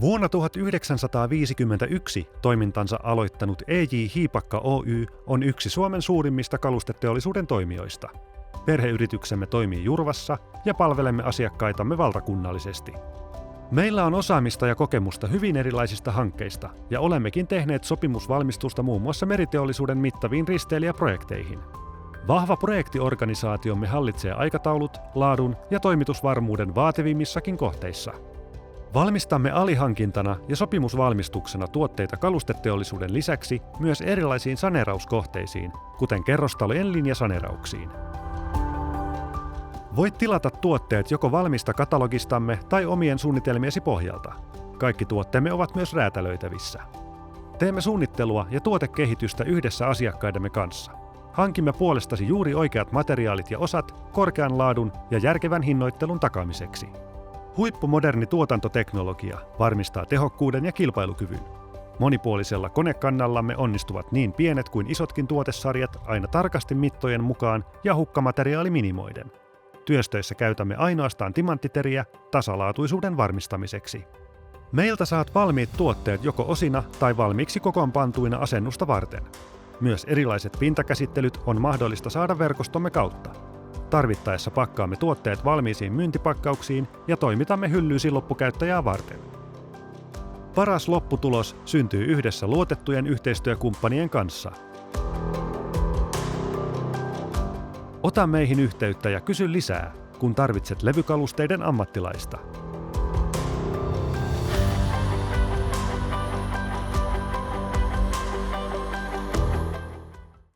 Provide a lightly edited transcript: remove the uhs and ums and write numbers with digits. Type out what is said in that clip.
Vuonna 1951 toimintansa aloittanut E.J. Hiipakka Oy on yksi Suomen suurimmista kalusteteollisuuden toimijoista. Perheyrityksemme toimii Jurvassa ja palvelemme asiakkaitamme valtakunnallisesti. Meillä on osaamista ja kokemusta hyvin erilaisista hankkeista ja olemmekin tehneet sopimusvalmistusta muun muassa meriteollisuuden mittaviin risteilijäprojekteihin. Vahva projektiorganisaatiomme hallitsee aikataulut, laadun ja toimitusvarmuuden vaativimmissakin kohteissa. Valmistamme alihankintana ja sopimusvalmistuksena tuotteita kalusteteollisuuden lisäksi myös erilaisiin saneerauskohteisiin, kuten kerrostalojen linjasaneerauksiin. Voit tilata tuotteet joko valmista katalogistamme tai omien suunnitelmiesi pohjalta. Kaikki tuotteemme ovat myös räätälöitävissä. Teemme suunnittelua ja tuotekehitystä yhdessä asiakkaidemme kanssa. Hankimme puolestasi juuri oikeat materiaalit ja osat korkean laadun ja järkevän hinnoittelun takaamiseksi. Huippumoderni tuotantoteknologia varmistaa tehokkuuden ja kilpailukyvyn. Monipuolisella konekannallamme onnistuvat niin pienet kuin isotkin tuotesarjat aina tarkasti mittojen mukaan ja hukkamateriaali minimoiden. Työstöissä käytämme ainoastaan timanttiteriä tasalaatuisuuden varmistamiseksi. Meiltä saat valmiit tuotteet joko osina tai valmiiksi kokoonpantuina asennusta varten. Myös erilaiset pintakäsittelyt on mahdollista saada verkostomme kautta. Tarvittaessa pakkaamme tuotteet valmiisiin myyntipakkauksiin ja toimitamme hyllyysi loppukäyttäjää varten. Paras lopputulos syntyy yhdessä luotettujen yhteistyökumppanien kanssa. Ota meihin yhteyttä ja kysy lisää, kun tarvitset levykalusteiden ammattilaista.